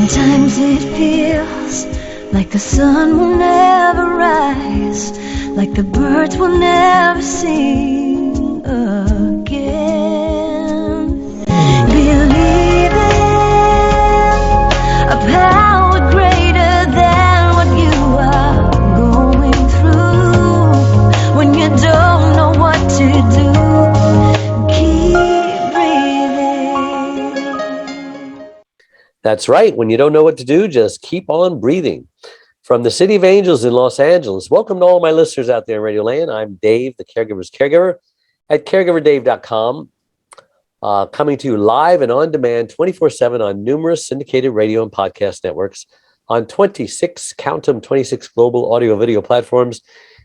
Sometimes it feels like the sun will never rise, like the birds will never sing again. Believe in a power greater than what you are going through. When you don't know what to do, keep breathing. That's right. When you don't know what to do, just keep on breathing. From the City of Angels in Los Angeles, welcome to all my listeners out there in Radio Land. I'm Dave, the Caregiver's Caregiver at caregiverdave.com, coming to you live and on demand 24/7 on numerous syndicated radio and podcast networks on 26 global audio video platforms,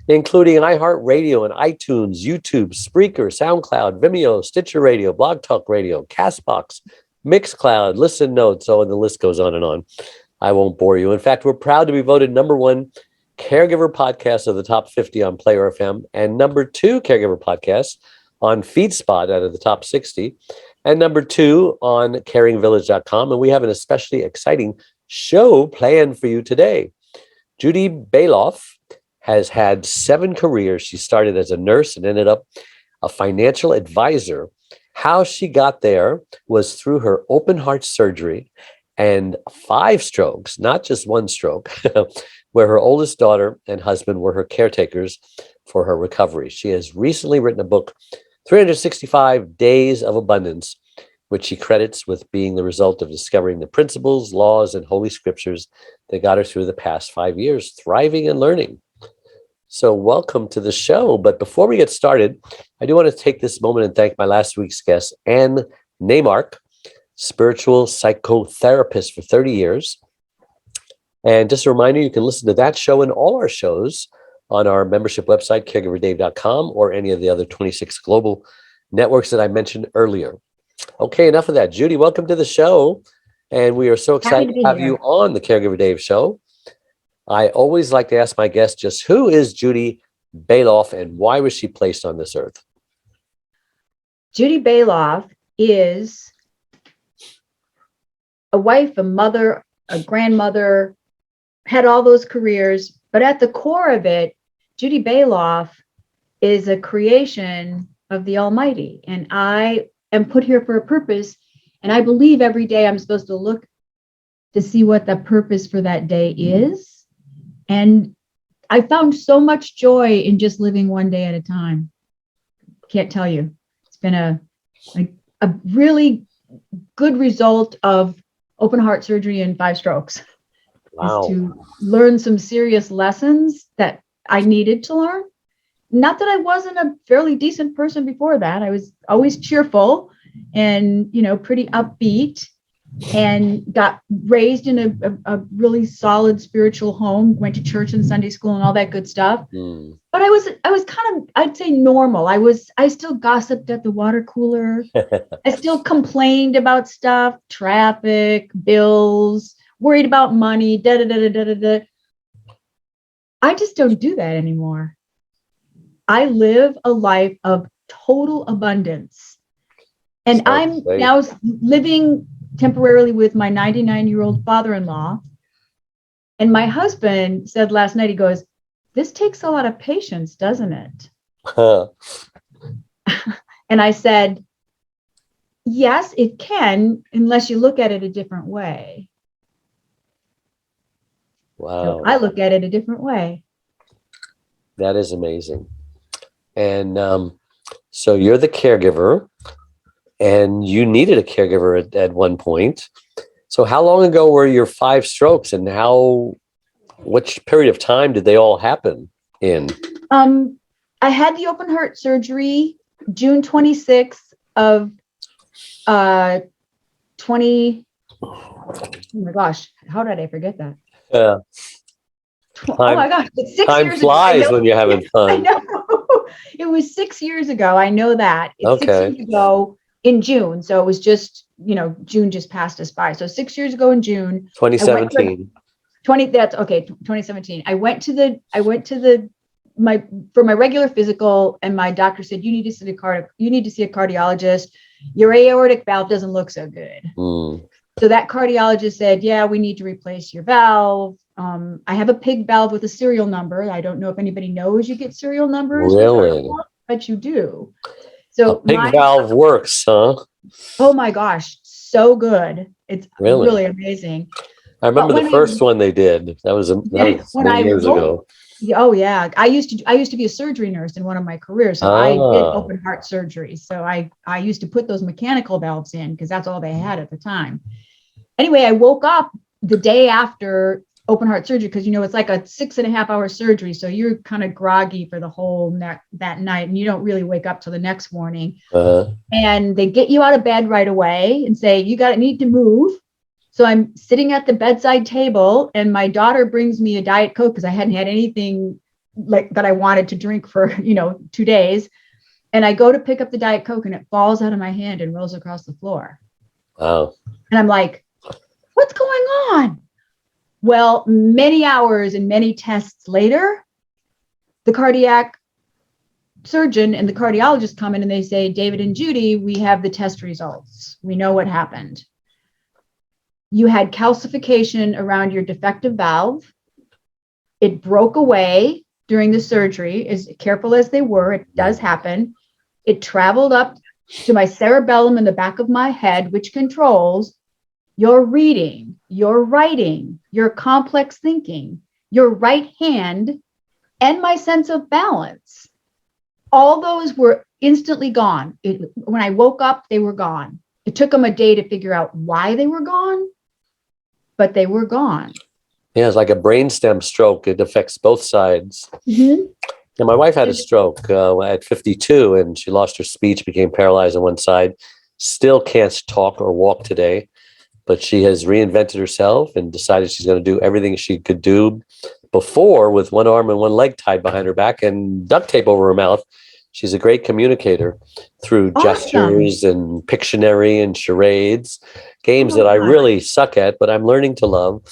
including iHeartRadio and iTunes, YouTube, Spreaker, SoundCloud, Vimeo, Stitcher Radio, Blog Talk Radio, CastBox, Mixcloud, Listen Notes, and the list goes on and on. I won't bore you. In fact, we're proud to be voted #1 caregiver podcast of the top 50 on Player FM and #2 caregiver podcast on FeedSpot out of the top 60 and #2 on caringvillage.com. And we have an especially exciting show planned for you today. Judy Balloff has had 7 careers. She started as a nurse and ended up a financial advisor. How she got there was through her open heart surgery and 5 strokes, not just 1 stroke, where her oldest daughter and husband were her caretakers for her recovery. She has recently written a book, 365 Days of Abundance, which she credits with being the result of discovering the principles, laws, and holy scriptures that got her through the past 5 years, thriving and learning. So welcome to the show. But before we get started, I do want to take this moment and thank my last week's guest, Ann Neymark, spiritual psychotherapist for 30 years. And just a reminder, you can listen to that show and all our shows on our membership website, caregiverdave.com, or any of the other 26 global networks that I mentioned earlier. Okay, enough of that. Judy, welcome to the show. And we are so excited to have you on the Caregiver Dave show. I always like to ask my guests just who is Judy Balloff and why was she placed on this earth? Judy Balloff is a wife, a mother, a grandmother, had all those careers, but at the core of it, Judy Balloff is a creation of the Almighty. And I am put here for a purpose. And I believe every day I'm supposed to look to see what the purpose for that day is. And I found so much joy in just living one day at a time. Can't tell you. It's been a really good result of open heart surgery and 5 strokes. Wow. Is to learn some serious lessons that I needed to learn. Not that I wasn't a fairly decent person before that. I was always cheerful and, pretty upbeat, and got raised in a really solid spiritual home, went to church and Sunday school and all that good stuff. But I was kind of, I'd say normal. I still gossiped at the water cooler. I still complained about stuff, traffic, bills, worried about money, I just don't do that anymore. I live a life of total abundance. And I'm now living temporarily with my 99-year-old father-in-law. And my husband said last night, he goes, "This takes a lot of patience, doesn't it?" And I said, "Yes, it can, unless you look at it a different way." Wow. So I look at it a different way. That is amazing. And so you're the caregiver. And you needed a caregiver at one point. So how long ago were your 5 strokes and which period of time did they all happen in? I had the open heart surgery June 26th of 20. Oh my gosh, how did I forget that? Oh my gosh, it's 6 time years flies ago. when you're having fun. I know. It was 6 years ago. I know that. It's 6 years ago in June. So it was just, June just passed us by. So 6 years ago in June. 2017. 2017. I went to my regular physical, and my doctor said, you need to see a cardiologist. Your aortic valve doesn't look so good. So that cardiologist said, yeah, we need to replace your valve. I have a pig valve with a serial number. I don't know if anybody knows you get serial numbers with heart Really? valve, but you do. A So pig valve works, huh? oh my gosh, so good. It's Really? really amazing. I But remember the first one they did. That was when many I years woke, ago. oh yeah, I used to be a surgery nurse in one of my careers, so I did Ah, open heart surgery. So I used to put those mechanical valves in because that's all they had at the time. Anyway, I woke up the day after open heart surgery because it's like a 6.5 hour surgery, so you're kind of groggy for the whole that night, and you don't really wake up till the next morning. uh, And they get you out of bed right away and say you need to move. So I'm sitting at the bedside table, and my daughter brings me a Diet Coke because I hadn't had anything like that I wanted to drink for 2 days. And I go to pick up the Diet Coke, and it falls out of my hand and rolls across the floor. wow. And I'm like, what's going on? Well, many hours and many tests later, the cardiac surgeon and the cardiologist come in and they say, David and Judy, we have the test results. We know what happened. You had calcification around your defective valve. It broke away during the surgery. As careful as they were, it does happen. It traveled up to my cerebellum in the back of my head, which controls your reading, your writing, your complex thinking, your right hand, and my sense of balance. All those were instantly gone. When I woke up, they were gone. It took them a day to figure out why they were gone, but they were gone. Yeah, it's like a brainstem stroke. It affects both sides. Mm-hmm. And my wife had a stroke at 52, and she lost her speech, became paralyzed on one side. Still can't talk or walk today, but she has reinvented herself and decided she's going to do everything she could do before with one arm and one leg tied behind her back and duct tape over her mouth. She's a great communicator through gestures and Pictionary and charades, games that I really suck at, but I'm learning to love.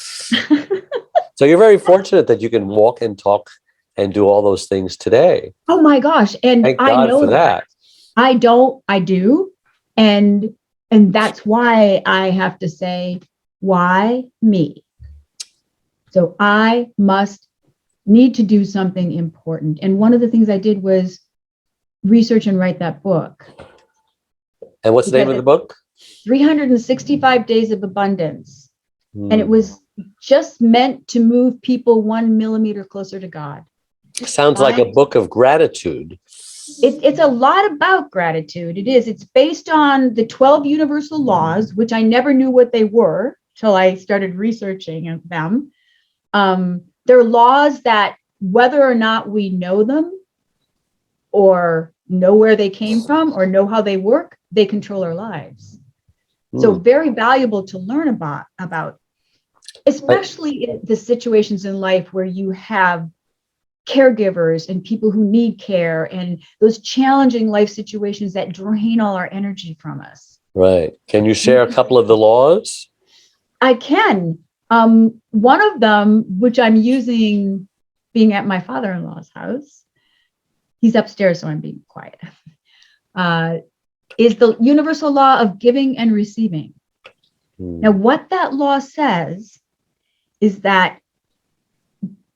So you're very fortunate that you can walk and talk and do all those things today. Oh my gosh. And Thank I God know for that. I do. And that's why I have to say, why me? So I need to do something important. And one of the things I did was research and write that book. And what's the name of the book? 365 Days of Abundance. And it was just meant to move people 1 millimeter closer to God. Sounds like a book of gratitude. It's a lot about gratitude. It is. It's based on the 12 universal laws, which I never knew what they were till I started researching them. They're laws that, whether or not we know them or know where they came from or know how they work, they control our lives. So very valuable to learn about, especially in the situations in life where you have caregivers and people who need care and those challenging life situations that drain all our energy from us. Right. Can you share a couple of the laws? I can. One of them, which I'm using being at my father-in-law's house, he's upstairs, so I'm being quiet, is the universal law of giving and receiving. Now, what that law says is that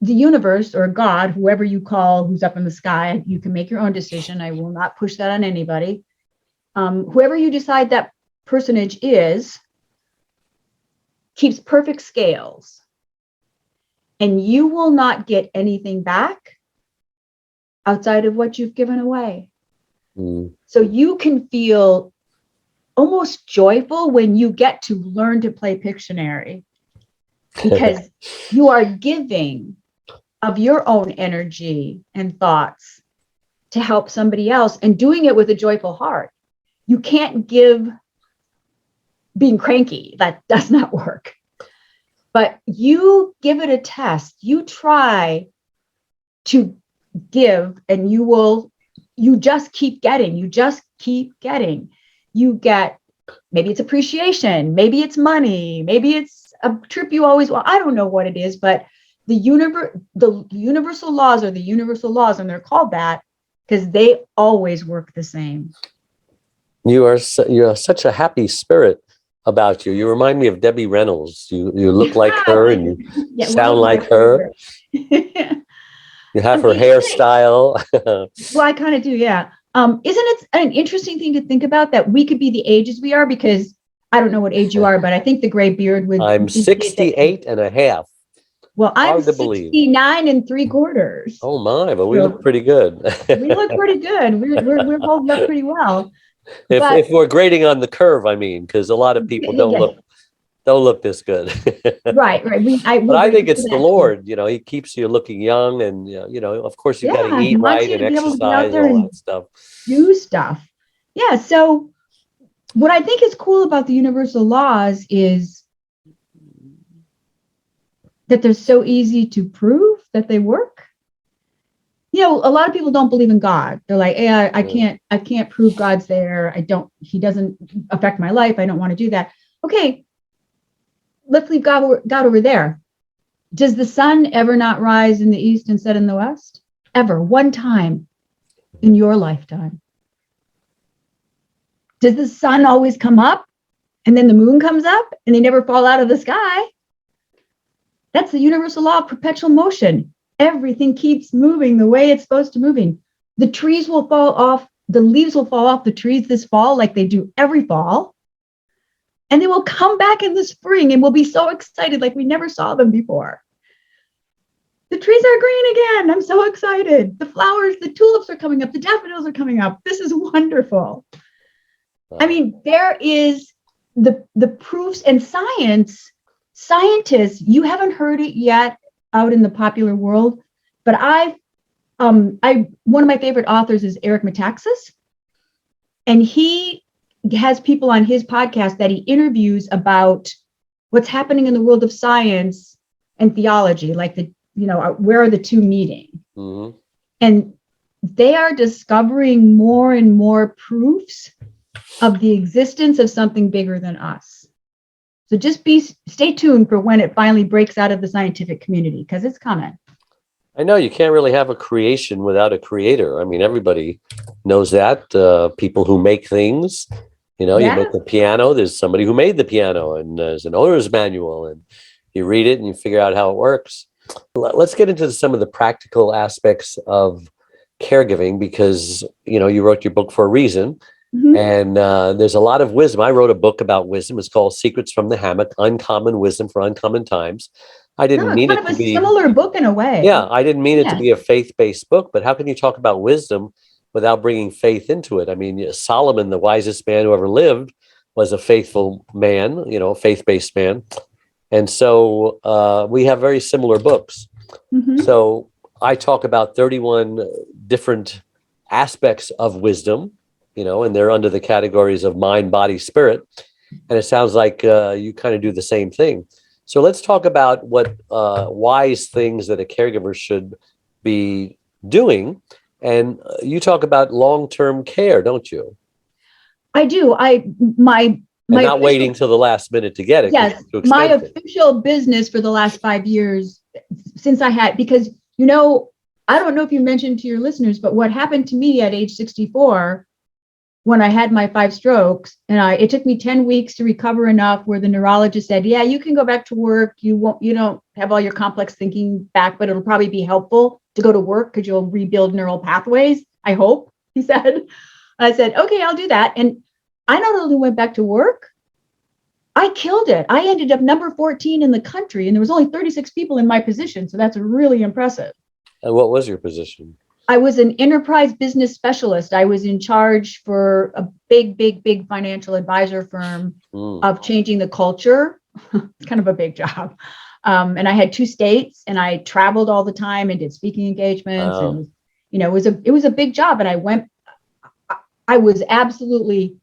the universe or God, whoever you call, who's up in the sky, you can make your own decision. I will not push that on anybody. Whoever you decide that personage is, keeps perfect scales. And you will not get anything back outside of what you've given away. So you can feel almost joyful when you get to learn to play Pictionary, because you are giving of your own energy and thoughts to help somebody else and doing it with a joyful heart. You can't give being cranky. That does not work. But you give it a test. You try to give, and you just keep getting. You just keep getting. You get, maybe it's appreciation, maybe it's money, maybe it's a trip you always want. I don't know what it is, but the universal laws are the universal laws, and they're called that because they always work the same. You're such a happy spirit. about you. You remind me of Debbie Reynolds. You look like her and you Yeah, sound well, my like her. favorite. You have her Isn't it? hairstyle. Well, I kind of do, yeah. Isn't it an interesting thing to think about that we could be the ages we are? Because I don't know what age you are, but I think the gray beard would I'm indicate that. 68 and a half. Well, I'm Hard to believe. 69 and 3/4. Oh my, but we look So pretty good. we look pretty good. We're holding up pretty well. But If we're grading on the curve, I mean, because a lot of people yeah, don't look this good. right. But We're I think grateful for it's the that too. Lord, he keeps you looking young and, of course you got to Yeah, he eat wants right you and to be able to get out exercise, there all and that stuff. do stuff. Yeah. So what I think is cool about the universal laws is that they're so easy to prove that they work. A lot of people don't believe in God. They're like, hey, I can't prove God's there. He doesn't affect my life. I don't want to do that. Okay, let's leave God over there. Does the sun ever not rise in the east and set in the west? Ever, one time in your lifetime? Does the sun always come up and then the moon comes up and they never fall out of the sky? That's the universal law of perpetual motion. Everything keeps moving the way it's supposed to moving. The trees will fall off, the leaves will fall off the trees this fall like they do every fall. And they will come back in the spring and we'll be so excited like we never saw them before. The trees are green again. I'm so excited. The flowers, the tulips are coming up. The daffodils are coming up. This is wonderful. Wow. I mean, there is the proofs and scientists, you haven't heard it yet out in the popular world, but one of my favorite authors is Eric Metaxas, and he has people on his podcast that he interviews about what's happening in the world of science and theology, like where are the two meeting? Mm-hmm. And they are discovering more and more proofs of the existence of something bigger than us. So just stay tuned for when it finally breaks out of the scientific community, because it's coming. I know you can't really have a creation without a creator. I mean, everybody knows that. People who make things, you make the piano, there's somebody who made the piano, and there's an owner's manual, and you read it and you figure out how it works. Let's get into some of the practical aspects of caregiving, because, you wrote your book for a reason. Mm-hmm. And there's a lot of wisdom. I wrote a book about wisdom. It's called Secrets from the Hammock, Uncommon Wisdom for Uncommon Times. I didn't mean it to be a similar book in a way. Yeah, I didn't mean it to be a faith-based book, but how can you talk about wisdom without bringing faith into it? I mean, Solomon, the wisest man who ever lived, was a faithful man, faith-based man. And so we have very similar books. Mm-hmm. So I talk about 31 different aspects of wisdom, and they're under the categories of mind, body, spirit. And it sounds like you kind of do the same thing. So let's talk about what wise things that a caregiver should be doing. And you talk about long-term care, don't you? I do. My not waiting till the last minute to get it. Yes, my official business for the last 5 years, since because, I don't know if you mentioned to your listeners, but what happened to me at age 64, when I had my 5 strokes, and it took me 10 weeks to recover enough where the neurologist said, yeah, you can go back to work. You don't have all your complex thinking back, but it'll probably be helpful to go to work because you'll rebuild neural pathways. I hope, he said. I said, okay, I'll do that. And I not only went back to work, I killed it. I ended up number 14 in the country, and there was only 36 people in my position. So that's really impressive. And what was your position? I was an enterprise business specialist. I was in charge for a big financial advisor firm of changing the culture. It's kind of a big job. And I had 2 states, and I traveled all the time and did speaking engagements. Wow. And, it was a big job. And I was absolutely,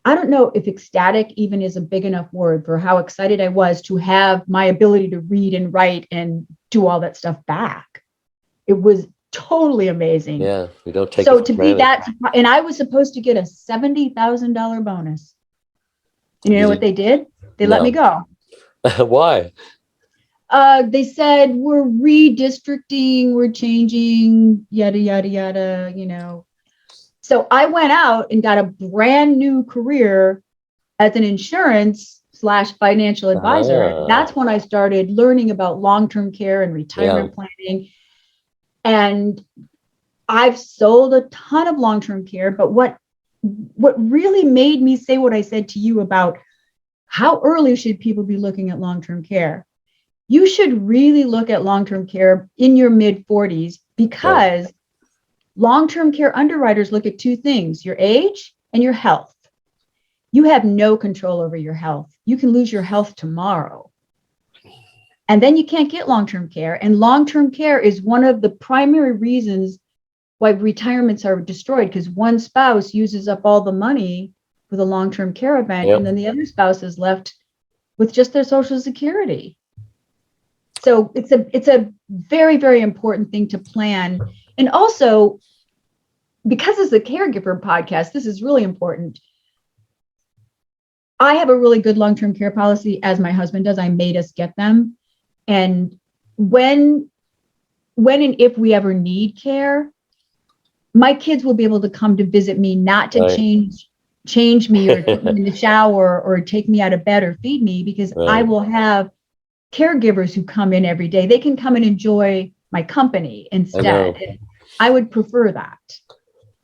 I don't know if ecstatic even is a big enough word for how excited I was to have my ability to read and write and do all that stuff back. It was totally amazing. Yeah, we don't take so it for to granted. Be that, and I was supposed to get a $70,000 bonus. You know what they did? They let me go. Why? They said, we're redistricting, we're changing, yada yada yada. So I went out and got a brand new career as an insurance slash financial advisor. Ah, That's when I started learning about long-term care and retirement planning. And I've sold a ton of long-term care, but what really made me say what I said to you about how early should people be looking at long-term care? You should really look at long-term care in your mid-40s, because long-term care underwriters look at two things: your age and your health. You have no control over your health. You can lose your health tomorrow. And then you can't get long-term care. And long-term care is one of the primary reasons why retirements are destroyed, because one spouse uses up all the money with a long-term care event, and then the other spouse is left with just their Social Security. So it's a very, very important thing to plan. And also, because it's a caregiver podcast, this is really important. I have a really good long-term care policy, as my husband does. I made us get them. And when and if we ever need care, my kids will be able to come to visit me, not to change me or put me in the shower or take me out of bed or feed me, because I will have caregivers who come in every day. They can come and enjoy my company instead. I would prefer that.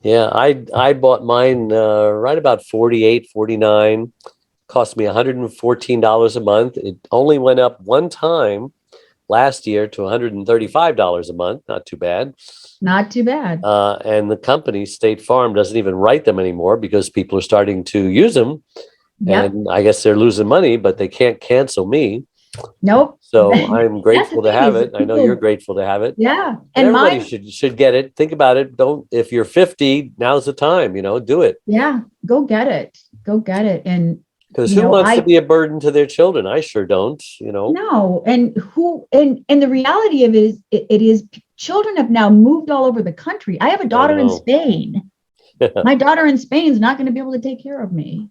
Yeah, I bought mine right about 48, 49. Cost me $114 a month. It only went up one time last year to $135 a month. Not too bad. Not too bad. And the company, State Farm, doesn't even write them anymore because people are starting to use them. Yep. And I guess they're losing money, but they can't cancel me. Nope. So I'm grateful to have it. I know you're grateful to have it. Yeah. And everybody should get it. Think about it. If you're 50, now's the time, do it. Yeah. Go get it. Go get it. And because who wants to be a burden to their children? I sure don't, No. And the reality of it is children have now moved all over the country. I have a daughter in Spain. My daughter in Spain is not going to be able to take care of me.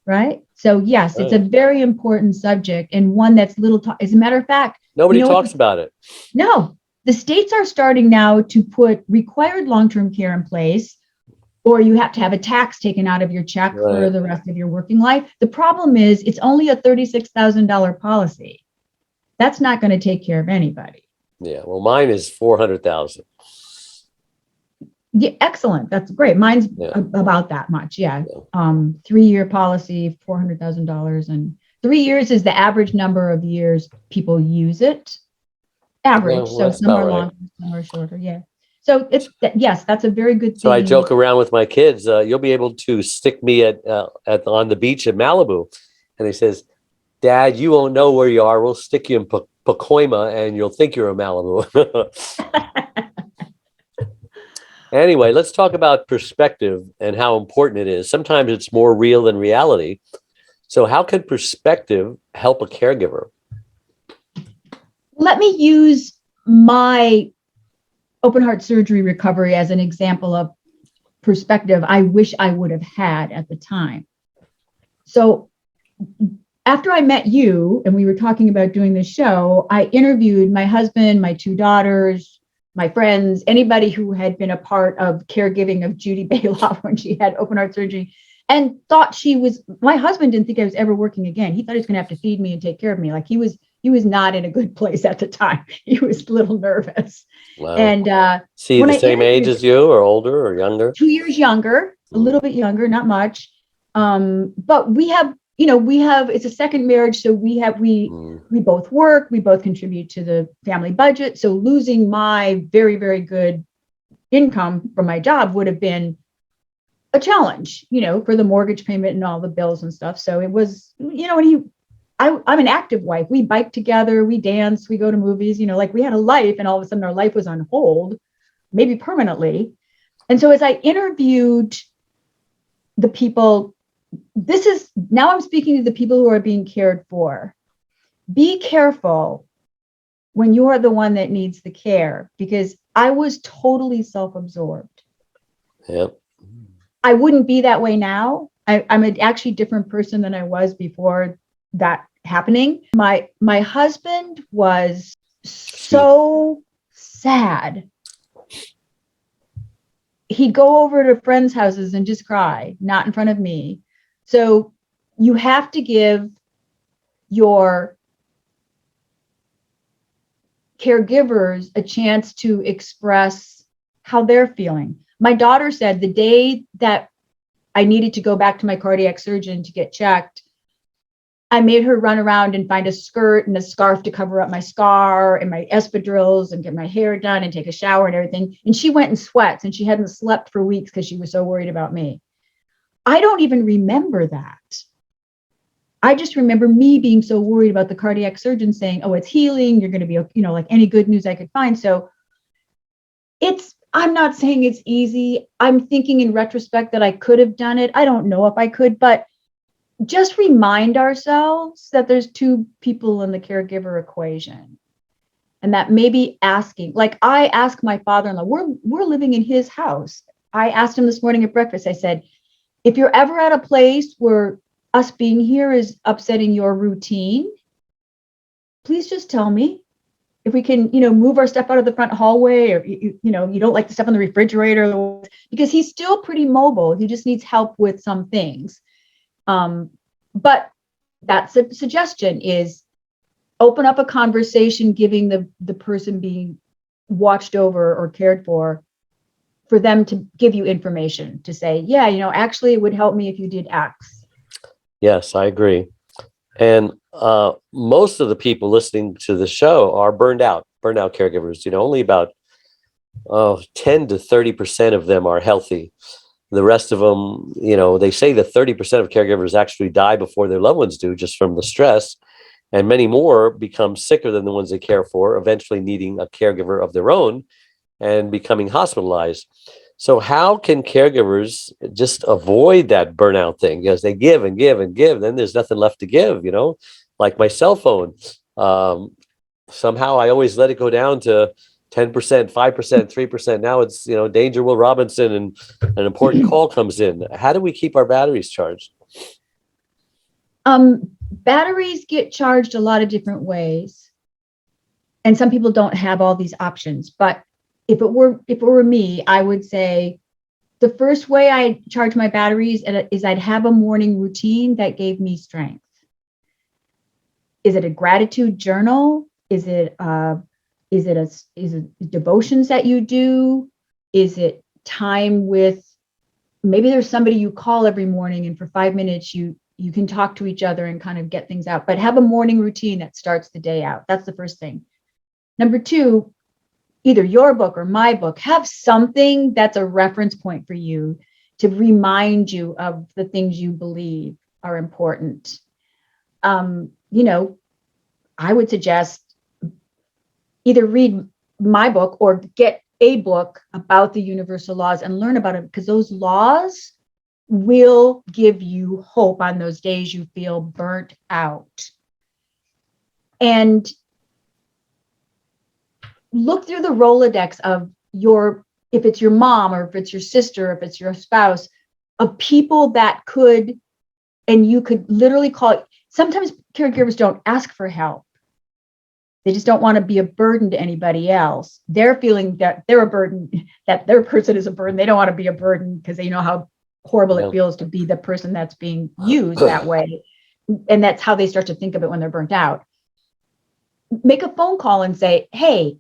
Right. So, yes, it's a very important subject, and one that's as a matter of fact, nobody talks about it. No, the states are starting now to put required long-term care in place, or you have to have a tax taken out of your check for the rest of your working life. The problem is it's only a $36,000 policy. That's not going to take care of anybody. Yeah. Well, mine is $400,000. Yeah, excellent. That's great. Mine's about that much. Yeah. 3-year policy, $400,000, and 3 years is the average number of years people use it. Average. So some are longer, some are shorter. Yeah. So that's a very good thing. So I joke around with my kids. You'll be able to stick me on the beach at Malibu, and he says, "Dad, you won't know where you are. We'll stick you in Pacoima, and you'll think you're in Malibu." Anyway, let's talk about perspective and how important it is. Sometimes it's more real than reality. So how can perspective help a caregiver? Let me use my open heart surgery recovery as an example of perspective I wish I would have had at the time. So after I met you and we were talking about doing this show, I interviewed my husband, my 2 daughters, my friends, anybody who had been a part of caregiving of Judy Balloff when she had open heart surgery, and thought my husband didn't think I was ever working again. He thought he was going to have to feed me and take care of me. Like he was not in a good place at the time. He was a little nervous. Wow. And the same age as you, or older or younger? 2 years younger, a little bit younger, not much. But we have it's a second marriage. So we both work, we both contribute to the family budget. So losing my very, very good income from my job would have been a challenge, for the mortgage payment and all the bills and stuff. So it was, and I'm an active wife. We bike together, we dance, we go to movies, like we had a life, and all of a sudden our life was on hold, maybe permanently. And so as I interviewed the people, now I'm speaking to the people who are being cared for. Be careful when you are the one that needs the care, because I was totally self-absorbed. Yep. I wouldn't be that way now. I'm an actually different person than I was before that happening. My husband was so sad. He'd go over to friends' houses and just cry, not in front of me. So you have to give your caregivers a chance to express how they're feeling. My daughter said the day that I needed to go back to my cardiac surgeon to get checked, I made her run around and find a skirt and a scarf to cover up my scar and my espadrilles and get my hair done and take a shower and everything. And she went in sweats and she hadn't slept for weeks because she was so worried about me. I don't even remember that. I just remember me being so worried about the cardiac surgeon saying, oh, it's healing. You're going to be, like any good news I could find. So I'm not saying it's easy. I'm thinking in retrospect that I could have done it. I don't know if I could, but just remind ourselves that there's two people in the caregiver equation. And that maybe asking, like I asked my father-in-law, we're living in his house. I asked him this morning at breakfast, I said, if you're ever at a place where us being here is upsetting your routine, please just tell me. If we can, move our stuff out of the front hallway, or, you don't like the stuff on the refrigerator, because he's still pretty mobile. He just needs help with some things. But that's a suggestion, is open up a conversation, giving the person being watched over or cared for them to give you information to say, yeah, actually it would help me if you did X. Yes, I agree. And most of the people listening to the show are burned out caregivers. Only about 10 to 30% of them are healthy. The rest of them, they say that 30% of caregivers actually die before their loved ones do, just from the stress. And many more become sicker than the ones they care for, eventually needing a caregiver of their own and becoming hospitalized. So how can caregivers just avoid that burnout thing? Because they give and give and give, then there's nothing left to give, like my cell phone. Somehow I always let it go down to 10%, 5%, 3%. Now it's, danger Will Robinson, and an important call comes in. How do we keep our batteries charged? Batteries get charged a lot of different ways. And some people don't have all these options, but if it were me, I would say the first way I charge my batteries is I'd have a morning routine that gave me strength. Is it a gratitude journal? Is it devotions that you do? Is it time with, maybe there's somebody you call every morning and for 5 minutes you can talk to each other and kind of get things out, but have a morning routine that starts the day out. That's the first thing. Number two, either your book or my book, have something that's a reference point for you to remind you of the things you believe are important. I would suggest either read my book or get a book about the universal laws and learn about it, because those laws will give you hope on those days you feel burnt out. And look through the Rolodex of if it's your mom or if it's your sister, if it's your spouse, of people that could, and you could literally call it. Sometimes caregivers don't ask for help. They just don't want to be a burden to anybody else. They're feeling that they're a burden, that their person is a burden. They don't want to be a burden because they know how horrible it feels to be the person that's being used that way. And that's how they start to think of it when they're burnt out. Make a phone call and say, hey,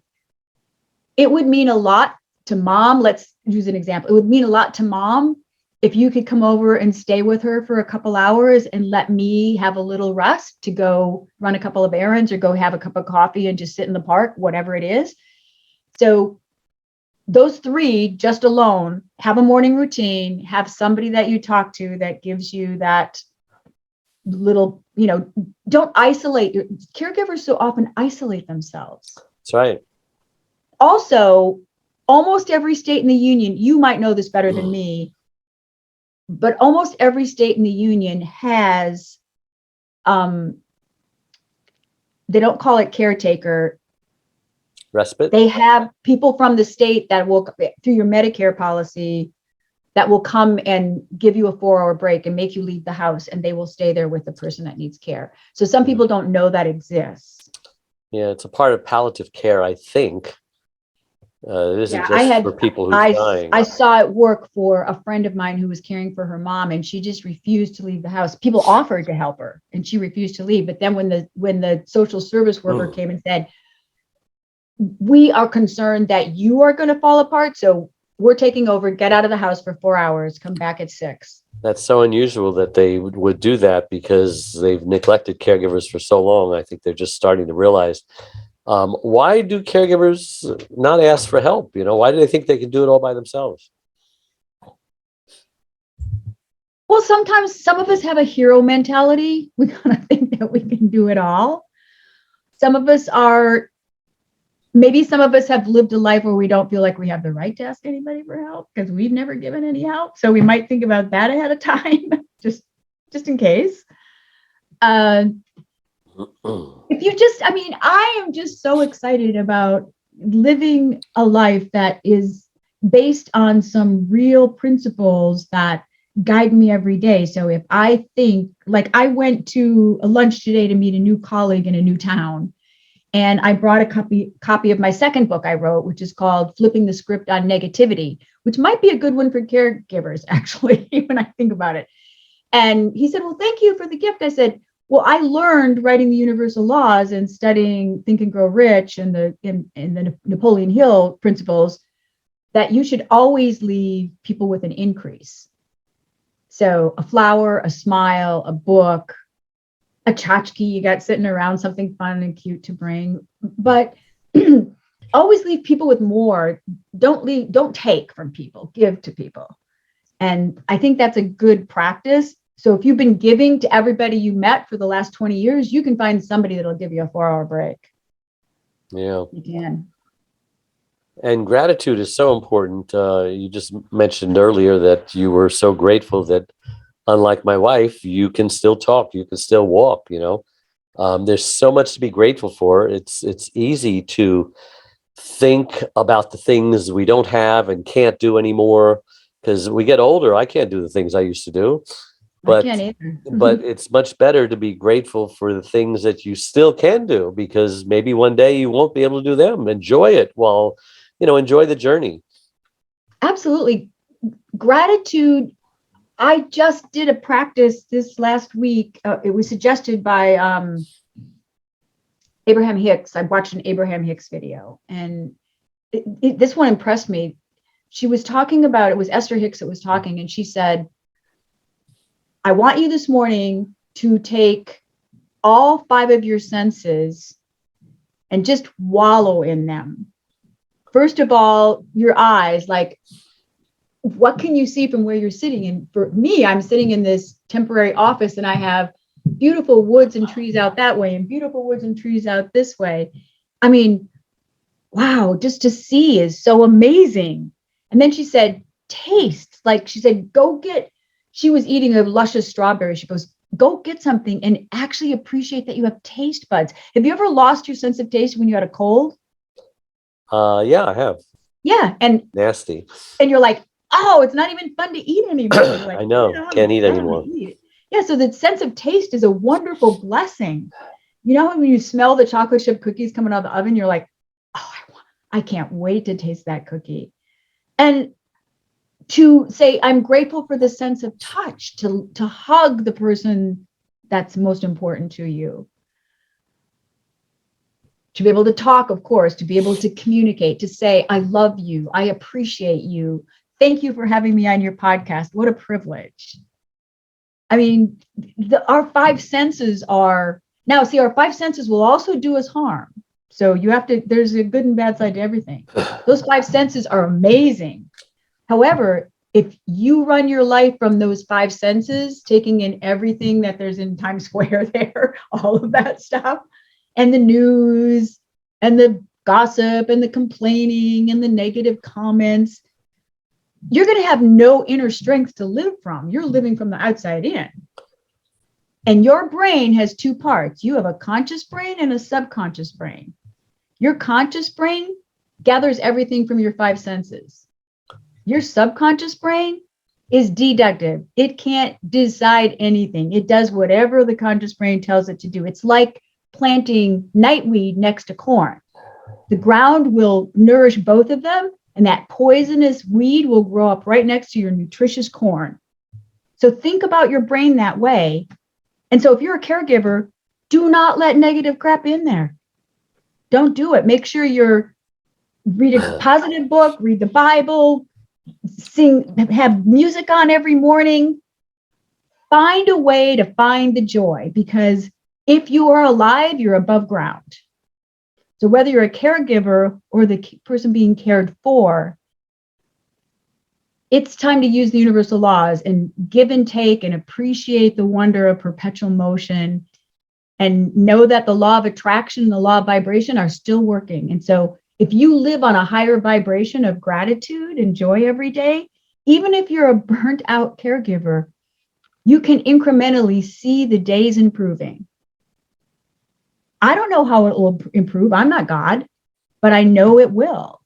it would mean a lot to mom. Let's use an example. It would mean a lot to mom if you could come over and stay with her for a couple hours and let me have a little rest to go run a couple of errands or go have a cup of coffee and just sit in the park, whatever it is. So those three just alone, have a morning routine, have somebody that you talk to that gives you that little, don't isolate. Caregivers so often isolate themselves. That's right. Also, almost every state in the union, you might know this better than me, but almost every state in the union has, they don't call it caretaker. Respite. They have people from the state that will, through your Medicare policy, that will come and give you a 4-hour break and make you leave the house, and they will stay there with the person that needs care. So some people don't know that exists. Yeah, it's a part of palliative care, I think. It isn't Yeah, just for people who's dying. I saw it work for a friend of mine who was caring for her mom, and she just refused to leave the house. People offered to help her, and she refused to leave. But then when the social service worker came and said, "We are concerned that you are going to fall apart, so we're taking over. Get out of the house for 4 hours. Come back at 6." That's so unusual that they would do that because they've neglected caregivers for so long. I think they're just starting to realize. Why do caregivers not ask for help? Why do they think they can do it all by themselves? Well, sometimes some of us have a hero mentality. We kind of think that we can do it all. Some of us are, maybe some of us have lived a life where we don't feel like we have the right to ask anybody for help because we've never given any help. So we might think about that ahead of time, just in case. If you just, I mean, I am just so excited about living a life that is based on some real principles that guide me every day. So if I think, like, I went to a lunch today to meet a new colleague in a new town, and I brought a copy of my second book I wrote, which is called Flipping the Script on Negativity, which might be a good one for caregivers, actually, when I think about it. And he said, "Well, thank you for the gift." I said, "Well, I learned writing the universal laws and studying Think and Grow Rich and the Napoleon Hill principles that you should always leave people with an increase. So a flower, a smile, a book, a tchotchke you got sitting around, something fun and cute to bring, but always leave people with more. Don't take from people, give to people." And I think that's a good practice. So if you've been giving to everybody you met for the last 20 years, you can find somebody that'll give you a 4-hour break. Yeah. You can. And gratitude is so important. You just mentioned earlier that you were so grateful that, unlike my wife, you can still talk, you can still walk. There's so much to be grateful for. It's easy to think about the things we don't have and can't do anymore because we get older. I can't do the things I used to do. I can't either. But it's much better to be grateful for the things that you still can do, because maybe one day you won't be able to do them. Enjoy it while, enjoy the journey. Absolutely. Gratitude. I just did a practice this last week. It was suggested by Abraham Hicks. I watched an Abraham Hicks video, and this one impressed me. She was talking about, it was Esther Hicks that was talking, and she said, "I want you this morning to take all 5 of your senses and just wallow in them. First of all, your eyes, like, what can you see from where you're sitting?" And for me, I'm sitting in this temporary office and I have beautiful woods and trees out that way and beautiful woods and trees out this way. I mean, wow, just to see is so amazing. And then she said, taste. Like, she said, she was eating a luscious strawberry. She goes, "Go get something and actually appreciate that you have taste buds." Have you ever lost your sense of taste when you had a cold? Yeah, I have. Yeah. And Nasty. And you're like, "Oh, it's not even fun to eat anymore." Like, I know. Can't eat anymore. Yeah. So the sense of taste is a wonderful blessing. When you smell the chocolate chip cookies coming out of the oven, you're like, "Oh, I can't wait to taste that cookie." And to say, I'm grateful for the sense of touch, to hug the person that's most important to you. To be able to talk, of course, to be able to communicate, to say, "I love you, I appreciate you. Thank you for having me on your podcast. What a privilege." I mean, our 5 senses are, now see, our 5 senses will also do us harm. So there's a good and bad side to everything. Those 5 senses are amazing. However, if you run your life from those 5 senses, taking in everything that there's in Times Square there, all of that stuff, and the news and the gossip and the complaining and the negative comments, you're going to have no inner strength to live from. You're living from the outside in. And your brain has 2 parts. You have a conscious brain and a subconscious brain. Your conscious brain gathers everything from your 5 senses. Your subconscious brain is deductive. It can't decide anything. It does whatever the conscious brain tells it to do. It's like planting nightweed next to corn. The ground will nourish both of them, and that poisonous weed will grow up right next to your nutritious corn. So think about your brain that way. And so if you're a caregiver, do not let negative crap in there. Don't do it. Make sure read a positive book, read the Bible, sing, have music on every morning. Find a way to find the joy, because if you are alive, you're above ground. So whether you're a caregiver or the person being cared for, it's time to use the universal laws and give and take and appreciate the wonder of perpetual motion, and know that the law of attraction and the law of vibration are still working. And so if you live on a higher vibration of gratitude and joy every day, even if you're a burnt out caregiver, you can incrementally see the days improving. I don't know how it will improve. I'm not God, but I know it will.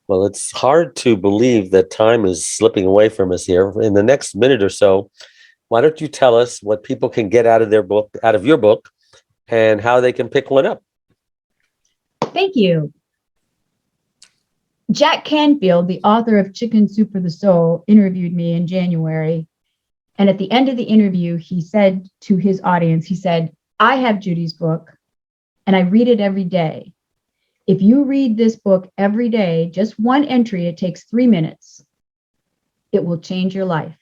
Well, it's hard to believe that time is slipping away from us here. In the next minute or so, why don't you tell us what people can get out of your book, and how they can pick one up? Thank you. Jack Canfield, the author of Chicken Soup for the Soul, interviewed me in January. And at the end of the interview, he said to his audience, he said, I have Judy's book and I read it every day. If you read this book every day, just one entry, it takes 3 minutes. It will change your life.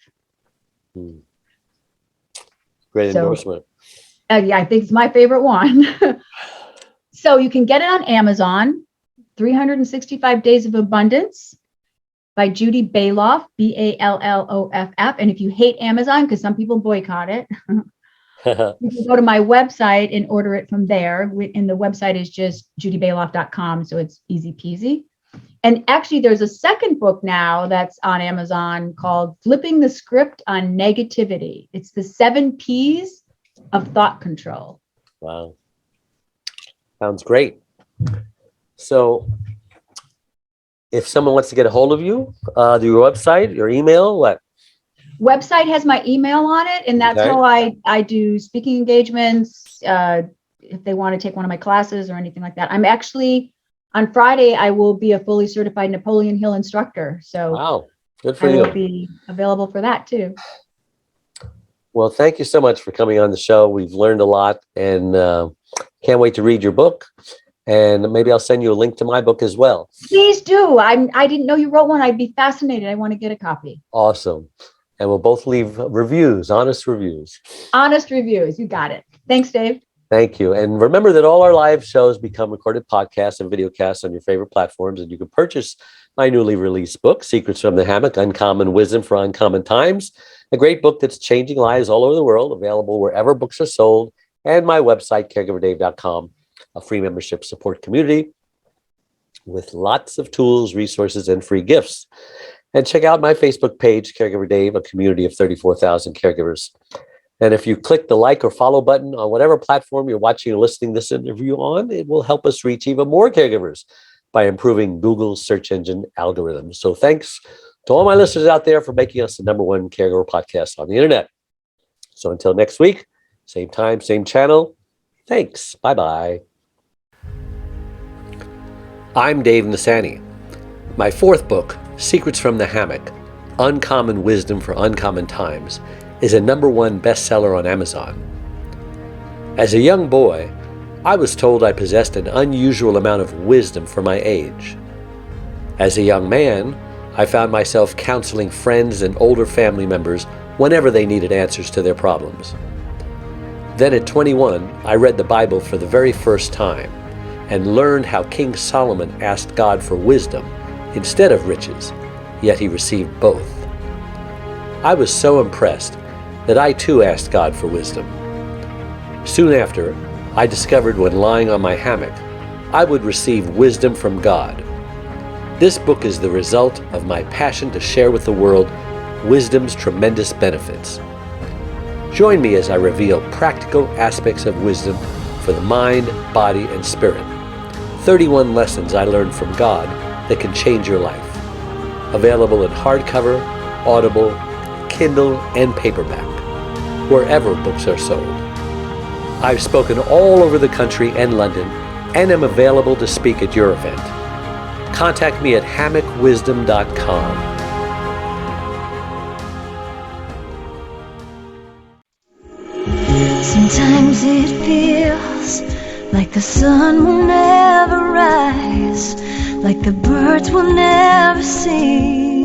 Great endorsement. Yeah, I think it's my favorite one. So you can get it on Amazon, 365 Days of Abundance by Judy Balloff, Balloff. And if you hate Amazon, because some people boycott it, you can go to my website and order it from there. And the website is just judyballoff.com. So it's easy peasy. And actually, there's a second book now that's on Amazon called Flipping the Script on Negativity. It's the 7 P's of thought control. Wow. Sounds great. So if someone wants to get a hold of you, do your website, your email, what? Website has my email on it, and that's how I do speaking engagements. If they want to take one of my classes or anything like that. I'm actually, on Friday, I will be a fully certified Napoleon Hill instructor. So wow, good for I you. will be available for that too. Well, thank you so much for coming on the show. We've learned a lot, and can't wait to read your book. And maybe I'll send you a link to my book as well. Please do. I didn't know you wrote one. I'd be fascinated. I want to get a copy. Awesome. And we'll both leave reviews, honest reviews. Honest reviews. You got it. Thanks, Dave. Thank you. And remember that all our live shows become recorded podcasts and videocasts on your favorite platforms. And you can purchase my newly released book, Secrets from the Hammock, Uncommon Wisdom for Uncommon Times, a great book that's changing lives all over the world, available wherever books are sold, and my website, caregiverdave.com, a free membership support community with lots of tools, resources, and free gifts. And check out my Facebook page, Caregiver Dave, a community of 34,000 caregivers. And if you click the like or follow button on whatever platform you're watching or listening this interview on, it will help us reach even more caregivers by improving Google's search engine algorithms. So thanks to all my listeners out there for making us the #1 caregiver podcast on the internet. So until next week, same time, same channel. Thanks. Bye-bye. I'm Dave Nasani. My 4th book, Secrets from the Hammock, Uncommon Wisdom for Uncommon Times, is a #1 bestseller on Amazon. As a young boy, I was told I possessed an unusual amount of wisdom for my age. As a young man, I found myself counseling friends and older family members whenever they needed answers to their problems. Then at 21, I read the Bible for the very first time and learned how King Solomon asked God for wisdom instead of riches, yet he received both. I was so impressed that I too asked God for wisdom. Soon after, I discovered when lying on my hammock, I would receive wisdom from God. This book is the result of my passion to share with the world wisdom's tremendous benefits. Join me as I reveal practical aspects of wisdom for the mind, body, and spirit. 31 lessons I learned from God that can change your life. Available in hardcover, Audible, Kindle, and paperback, wherever books are sold. I've spoken all over the country and London and am available to speak at your event. Contact me at hammockwisdom.com. Sometimes it feels like the sun will never rise, like the birds will never sing.